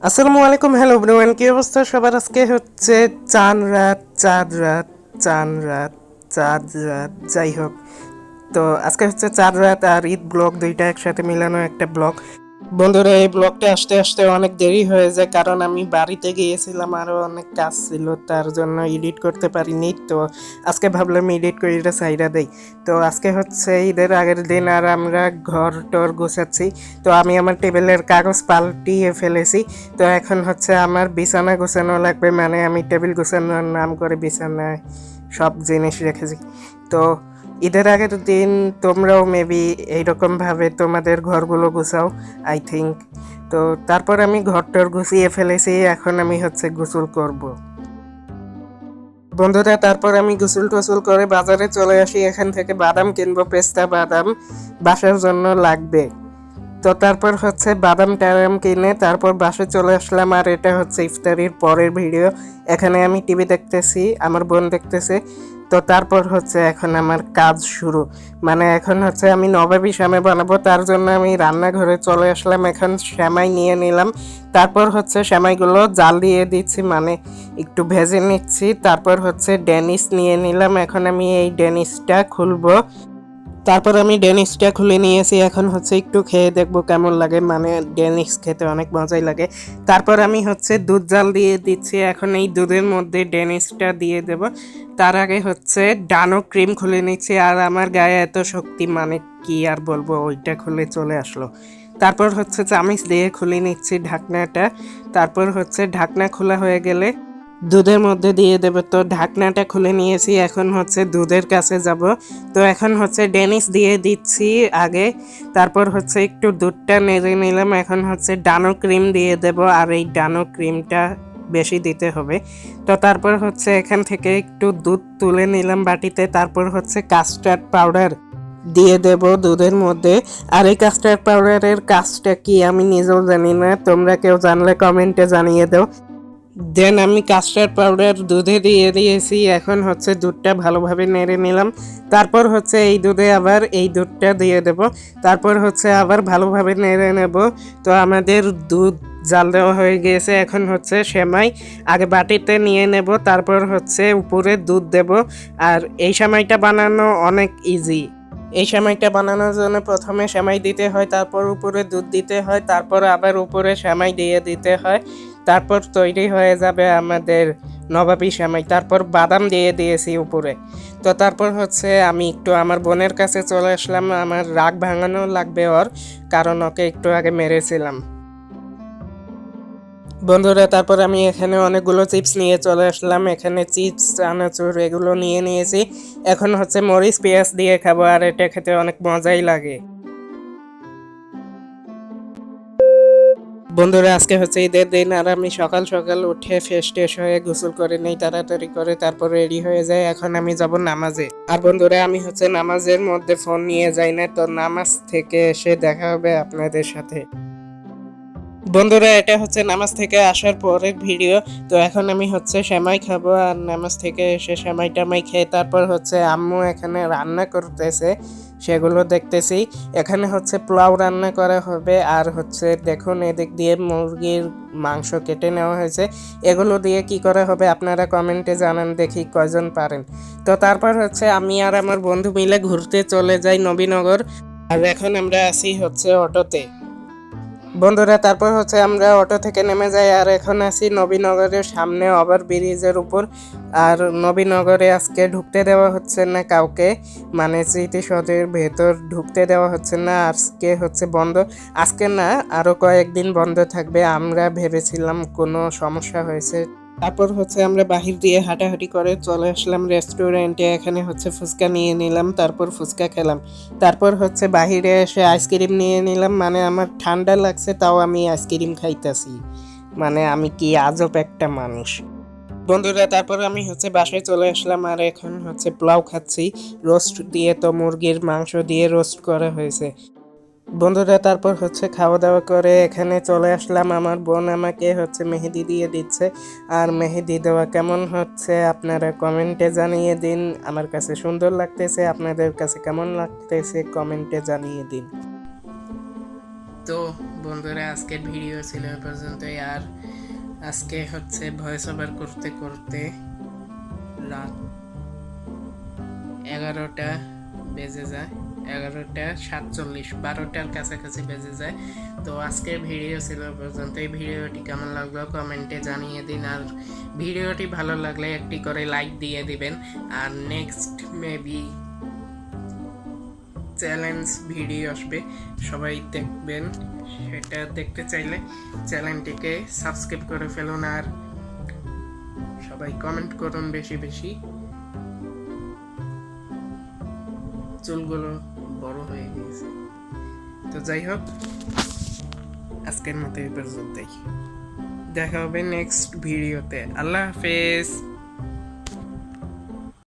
আসসালামু আলাইকুম, hello everyone, কি অবস্থা সবার? আজকে হচ্ছে চাঁদ রাত যাই হোক। তো আজকে হচ্ছে চাঁদ রাত আর ঈদ ব্লগ দুইটা একসাথে মিলানো একটা ব্লগ। বন্ধুরা, এই ব্লগটা আসতে আসতে অনেক দেরি হয়ে যায়, কারণ আমি বাড়িতে গিয়েছিলাম, আরও অনেক কাজ ছিল, তার জন্য এডিট করতে পারিনি। তো আজকে ভাবলাম এডিট করে এটা সাইডা দেই। তো আজকে হচ্ছে ঈদের আগের দিন, আর আমরা ঘর টর গোছাচ্ছি। তো আমি আমার টেবিলের কাগজ পাল্টিয়ে ফেলেছি। তো এখন হচ্ছে আমার বিছানা গোছানো লাগবে, মানে আমি টেবিল গোছানোর নাম করে বিছানায় সব জিনিস রেখেছি। তো ঈদের আগের দিন তোমরাও মেবি এইরকমভাবে তোমাদের ঘরগুলো গুছাও, আই থিঙ্ক। তো তারপর আমি ঘরটর গুছিয়ে ফেলেছি, এখন আমি হচ্ছে গোসল করব। বন্ধুরা, তারপর আমি গোসল টোসল করে বাজারে চলে আসি, এখান থেকে বাদাম কিনবো, পেস্তা বাদাম বাসার জন্য লাগবে। তো তারপর হচ্ছে বাদাম টাদাম কিনে তারপর বাসে চলে আসলাম, আর এটা হচ্ছে ইফতারির পরের ভিডিও। এখানে আমি টিভি দেখতেছি, আমার বোন দেখতেছে। তো তারপর হচ্ছে এখন আমার কাজ শুরু, মানে এখন হচ্ছে আমি নবাবী সেমাই বানাবো, তার জন্য আমি রান্নাঘরে চলে আসলাম। এখন সেমাই নিয়ে নিলাম, তারপর হচ্ছে সেমাইগুলো জাল দিয়ে দিচ্ছি, মানে একটু ভেজে নিচ্ছি। তারপর হচ্ছে ডেনিস নিয়ে নিলাম, এখন আমি এই ডেনিসটা খুলবো। তারপর আমি ডেনিসটা খুলে নিয়েছি, এখন হচ্ছে একটু খেয়ে দেখবো কেমন লাগে, মানে ডেনিস খেতে অনেক মজাই লাগে। তারপর আমি হচ্ছে দুধ জাল দিয়ে দিচ্ছি, এখন এই দুধের মধ্যে ডেনিসটা দিয়ে দেব। তার আগে হচ্ছে ডানো ক্রিম খুলে নিচ্ছি, আর আমার গায়ে এত শক্তি, মানে কি আর বলবো, ওইটা খুলে চলে আসলো। তারপর হচ্ছে চামিচ দিয়ে খুলে নিচ্ছি ঢাকনাটা। তারপর হচ্ছে ঢাকনা খোলা হয়ে গেলে দুধের মধ্যে দিয়ে দেবে। তো ঢাকনাটা খুলে নিয়েছি, এখন হচ্ছে দুধের কাছে যাব। তো এখন হচ্ছে ডেনিস দিয়ে দিচ্ছি আগে, তারপর হচ্ছে একটু দুধটা নেড়ে নিলাম। এখন হচ্ছে ডানো ক্রিম দিয়ে দেব, আর এই ডানো ক্রিমটা বেশি দিতে হবে। তো তারপর হচ্ছে এখান থেকে একটু দুধ তুলে নিলাম বাটিতে, তারপর হচ্ছে কাস্টার্ড পাউডার দিয়ে দেব দুধের মধ্যে। আর এই কাস্টার্ড পাউডারের কাজটা কি আমি নিজেও জানি না, তোমরা কেউ জানলে কমেন্টে জানিয়ে দাও। দেন আমি কাস্টার্ড পাউডার দুধে দিয়ে দিয়েছি, এখন হচ্ছে দুধটা ভালোভাবে নেড়ে নিলাম। তারপর হচ্ছে এই দুধে আবার এই দুধটা দিয়ে দেব, তারপর হচ্ছে আবার ভালোভাবে নেড়ে নেব। তো আমাদের দুধ জাল দেওয়া হয়ে গিয়েছে, এখন হচ্ছে সেমাই আগে বাটিতে নিয়ে নেব, তারপর হচ্ছে উপরে দুধ দেব। আর এই সেমাইটা বানানো অনেক ইজি। এই সেমাইটা বানানোর জন্য প্রথমে সেমাই দিতে হয়, তারপর উপরে দুধ দিতে হয়, তারপর আবার উপরে সেমাই দিয়ে দিতে হয়। তারপর তৈরি হয়ে যাবে আমাদের নবাবী সেমাই। তারপর বাদাম দিয়ে দিয়েছি উপরে। তো তারপর হচ্ছে আমি একটু আমার বোনের কাছে চলে আসলাম, আমার রাগ ভাঙানো লাগবে ওর, কারণ ওকে একটু আগে মেরেছিলাম। বন্ধুরা, তারপর আমি এখানে অনেকগুলো চিপস নিয়ে চলে আসলাম, এখানে চিপস চানাচুর এগুলো নিয়ে নিয়েছি। এখন হচ্ছে মরিচ পেঁয়াজ দিয়ে খাবো, আর এটা খেতে অনেক মজাই লাগে। বন্ধুরা, আজকে হচ্ছে ঈদের দিন, আর আমি সকাল সকাল উঠে ফ্রেশ ট্রেশ হয়ে গোসল করে নেই তাড়াতাড়ি করে, তারপর রেডি হয়ে যায়। এখন আমি যাব নামাজে। আর বন্ধুরা, আমি হচ্ছে নামাজের মধ্যে ফোন নিয়ে যাই না, তো নামাজ থেকে এসে দেখা হবে আপনাদের সাথে। বন্ধুরা, এটা হচ্ছে নামাজ থেকে আসার পরের ভিডিও। তো এখন আমি হচ্ছে সেমাই খাবো, আর নামাজ থেকে এসে সেমাই টামাই খেয়ে তারপর হচ্ছে আম্মু এখানে রান্না করতেছে, সেগুলো দেখতেছি। এখানে হচ্ছে পোলাও রান্না করা হবে, আর হচ্ছে দেখুন এদিক দিয়ে মুরগির মাংস কেটে নেওয়া হয়েছে। এগুলো দিয়ে কি করা হবে আপনারা কমেন্টে জানান, দেখি কয়জন পারেন। তো তারপর হচ্ছে আমি আর আমার বন্ধু মিলে ঘুরতে চলে যাই নবীনগর, আর এখন আমরা আছি হচ্ছে অটোতে। বন্ধুরা, তারপর হচ্ছে আমরা অটো থেকে নেমে যাই, আর এখন আছি নবীনগরের সামনে ওভার ব্রিজের উপর। আর নবীনগরে আজকে ঢুকতে দেওয়া হচ্ছে না কাউকে, মানে স্মৃতিসৌধের ভেতর ঢুকতে দেওয়া হচ্ছে না, আজকে হচ্ছে বন্ধ। আজকে না, আরও কয়েকদিন বন্ধ থাকবে। আমরা ভেবেছিলাম কোনো সমস্যা হয়েছে। তারপর হচ্ছে আমরা বাহির দিয়ে হাঁটাহাঁটি করে চলে আসলাম রেস্টুরেন্টে, এখানে হচ্ছে ফুচকা নিয়ে নিলাম, তারপর ফুচকা খেলাম। তারপর হচ্ছে বাহিরে এসে আইসক্রিম নিয়ে নিলাম, মানে আমার ঠান্ডা লাগছে তাও আমি আইসক্রিম খাইতেছি, মানে আমি কি আজব একটা মানুষ। বন্ধুরা, তারপর আমি হচ্ছে বাসায় চলে আসলাম, আর এখন হচ্ছে পোলাও খাচ্ছি রোস্ট দিয়ে, তো মুরগির মাংস দিয়ে রোস্ট করা হয়েছে। বন্ধুরা, তারপর হচ্ছে খাওয়া দাওয়া করে এখানে চলে আসলাম, আমার বোন আমাকে হচ্ছে মেহেদি দিয়ে দিচ্ছে। আর মেহেদি দেওয়া কেমন হচ্ছে আপনারা কমেন্টে জানিয়ে দিন, আমার কাছে সুন্দর লাগতেছে, আপনাদের কাছে কেমন লাগতেছে কমেন্টে জানিয়ে দিন। তো বন্ধুরা, আজকের ভিডিও ছিল এ পর্যন্তই। আর আজকে হচ্ছে ভয়েস ওভার করতে করতে রাত 11টা বেজে যায়, 11:47, 12টার কাছাকাছি বেজে যায়। তো আজকের ভিডিও ছিল এ পর্যন্ত। এই ভিডিওটি কেমন লাগলো কমেন্টে জানিয়ে দিন, আর ভিডিওটি ভালো লাগলে একটি করে লাইক দিয়ে দিবেন। আর নেক্সট মেবি চ্যালেঞ্জ ভিডিও আসবে, সবাই দেখবেন। সেটা দেখতে চাইলে চ্যানেলটিকে সাবস্ক্রাইব করে ফেলুন, আর সবাই কমেন্ট করুন বেশি বেশি। চুলগুলো বড় হয়ে গেছে। তো যাই হোক, আজকের মতো এই পর্যন্তই। দেখা হবে নেক্সট ভিডিওতে। আল্লাহ হাফেজ।